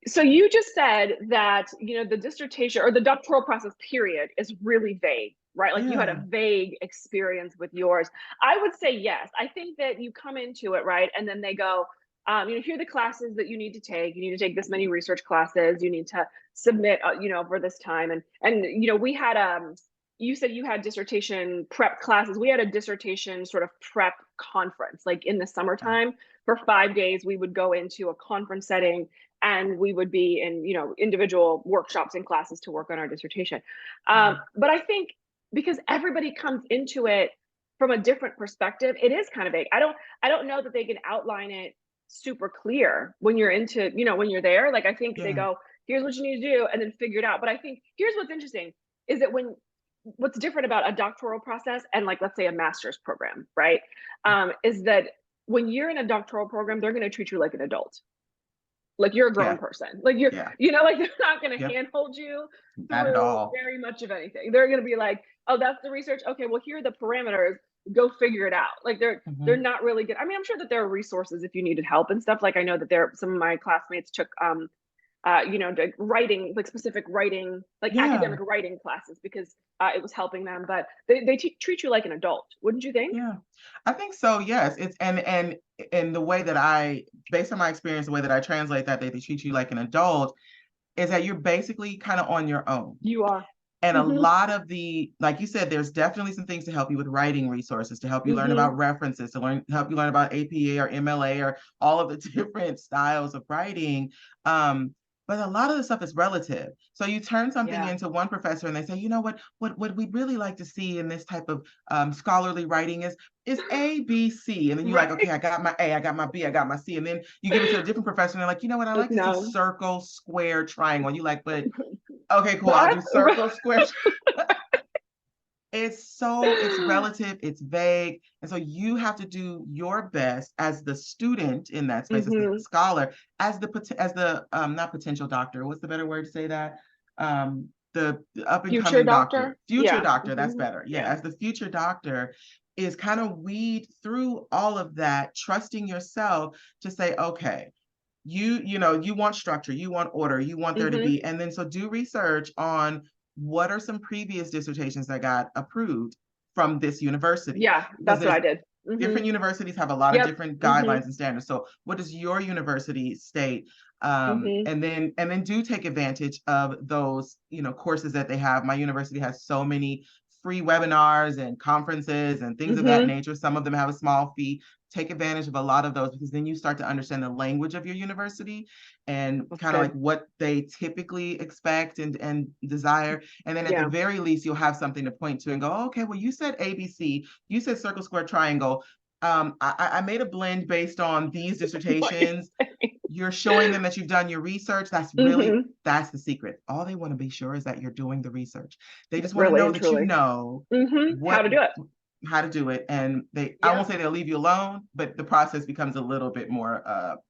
So you just said that, the dissertation or the doctoral process period is really vague, right? Like you had Yeah. a vague experience with yours. I would say yes. I think that you come into it, right? And then they go, here are the classes that you need to take. You need to take this many research classes. You need to submit, for this time. And we had, you said you had dissertation prep classes. We had a dissertation sort of prep conference, like in the summertime for 5 days, we would go into a conference setting and we would be in individual workshops and classes to work on our dissertation. Yeah. But I think because everybody comes into it from a different perspective, it is kind of vague. I don't know that they can outline it super clear when you're into, when you're there. Like I think they Yeah. go, here's what you need to do and then figure it out. But I think here's what's interesting is that what's different about a doctoral process and, like, let's say a master's program, right, is that when you're in a doctoral program, they're going to treat you like an adult, like you're a grown Yeah. person, like you're, Yeah. like they're not going to Yep. handhold you Not at through all. very much of anything. They're going to be like, oh, that's the research, okay, well, here are the parameters, go figure it out. Like they're Hmm. not really good. I mean, I'm sure that there are resources if you needed help and stuff. Like I know that some of my classmates took like writing, like specific writing, like Yeah. academic writing classes because it was helping them. But they treat you like an adult, wouldn't you think? Yeah, I think so. Yes, it's and the way that based on my experience, the way that I translate that they treat you like an adult is that you're basically kind of on your own. You are. And a Mm-hmm. lot of like you said, there's definitely some things to help you with writing resources, to help you learn Mm-hmm. about references, help you learn about APA or MLA or all of the different styles of writing. But a lot of the stuff is relative. So you turn something Yeah. into one professor and they say, you know what we'd really like to see in this type of scholarly writing is A, B, C. And then you're like, okay, Right. I got my A, I got my B, I got my C. And then you give it to a different professor and they're like, you know what, I Like like to see no. circle, square, triangle. And you like, but okay, cool, I'll What? do circle, square. It's relative, it's vague. And so you have to do your best as the student in that space, as the Mm-hmm. scholar, as the not potential doctor, what's the better word to say that? The up and Future coming doctor, doctor. future Yeah. doctor, that's Mm-hmm. better. Yeah, Yeah. as the future doctor is kind of weed through all of that, trusting yourself to say, okay, you want structure, you want order, you want there to Mm-hmm. be, and then so do research on what are some previous dissertations that got approved from this university, Yeah, because that's what there's I did. Mm-hmm. different universities have a lot of Yep. different Mm-hmm. guidelines and standards. So what does your university state? Mm-hmm. And then do take advantage of those, courses that they have. My university has so many free webinars and conferences and things of that Mm-hmm. nature. Some of them have a small fee. Take advantage of a lot of those because then you start to understand the language of your university and That's kind of like good. what they typically expect and desire. And then at the Yeah. very least, you'll have something to point to and go, oh, okay, well, you said ABC, you said circle, square, triangle. I made a blend based on these dissertations. You're showing them that you've done your research. Mm-hmm. That's the secret. All they want to be sure is that you're doing the research. They just want to Really know and that you truly. know Mm-hmm. How what to do it. how to do it. And I Yeah. won't say they'll leave you alone, but the process becomes a little bit more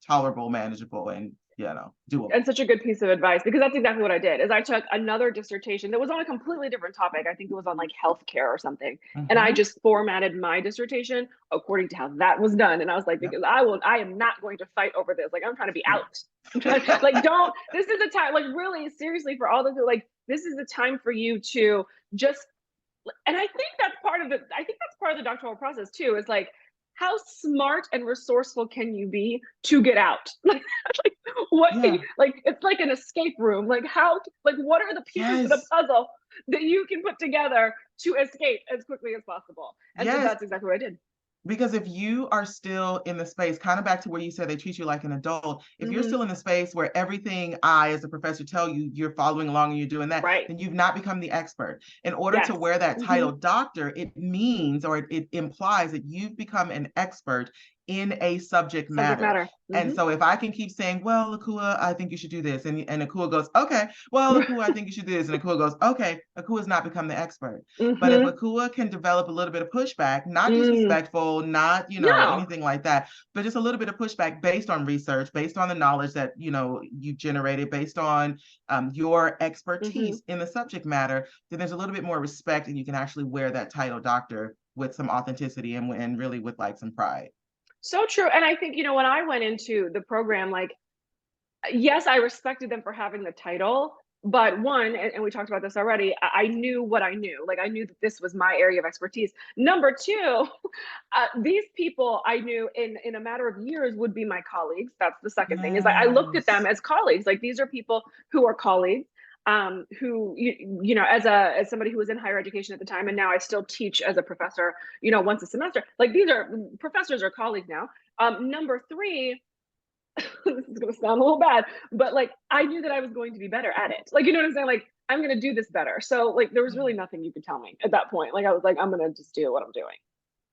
tolerable, manageable, and And doable. such a good piece of advice because that's exactly what I did. Is I took another dissertation that was on a completely different topic. I think it was on like healthcare or something. And I Mm-hmm. just formatted my dissertation according to how that was done. And I was like, Yep. because I am not going to fight over this. Like I'm trying to be Yep. out. I'm trying like don't this is the time, like really seriously for all this, like this is the time for you to just, and I think that's part of the doctoral process too, is like how smart and resourceful can you be to get out? Like what can you, Yeah. like it's like an escape room. Like how, like what are the pieces of the Yes. puzzle that you can put together to escape as quickly as possible? And so Yes. that's exactly what I did. Because if you are still in the space, kind of back to where you said they treat you like an adult, if you're Mm-hmm. still in the space where everything I, as a professor, tell you, you're following along and you're doing that, Right. then you've not become the expert. In order to Yes. wear that Mm-hmm. title doctor, it means or it implies that you've become an expert in a subject Subject matter. matter. And Mm-hmm. so if I can keep saying, well, Akua, I think you should do this. And Akua goes, okay, well, Akua, I think you should do this. And Akua goes, okay, Akua's not become the expert. But if Mm-hmm. Akua can develop a little bit of pushback, not Mm. disrespectful, not, No. anything like that, but just a little bit of pushback based on research, based on the knowledge that, you generated, based on your Mm-hmm. expertise in the subject matter, then there's a little bit more respect and you can actually wear that title doctor with some authenticity and really with like some pride. So true. And I think, when I went into the program, like Yes, I respected them for having the title, but one, and we talked about this already, I knew what I knew. Like I knew that this was my area of expertise. Number two, these people I knew in a matter of years would be my colleagues. That's the second thing, is like I looked at them Yes. as colleagues. Like these are people who are colleagues. Who you know, as somebody who was in higher education at the time, and now I still teach as a professor, you know, once a semester. Like these are professors are colleagues now. Number three, this is gonna sound a little bad, but like I knew that I was going to be better at it. Like, you know what I'm saying? Like, I'm gonna do this better. So like there was really nothing you could tell me at that point. Like I was like, I'm gonna just do what I'm doing.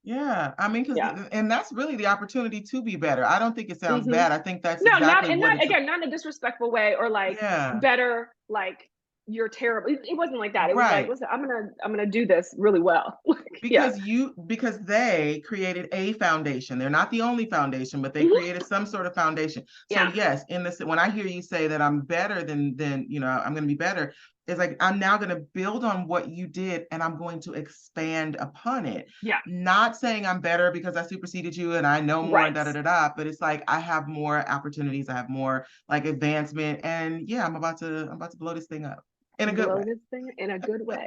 Yeah, I mean, because Yeah. and that's really the opportunity to be better. I don't think it sounds Hmm. bad. I think that's No, not exactly and what not it's. again, not in a disrespectful way or like Yeah, better, like you're terrible. It wasn't like that. It was like, right. listen, I'm gonna do this really well. Like, yeah. Because they created a foundation. They're not the only foundation, but they Hmm. created some sort of foundation. So Yeah. yes, in this, when I hear you say that I'm better than I'm going to be better, it's like I'm now going to build on what you did and I'm going to expand upon it. Yeah. Not saying I'm better because I superseded you and I know more and Right. da da da da, but it's like I have more opportunities, I have more like advancement, and yeah, I'm about to blow this thing up in a good Blow way. this thing in a good way.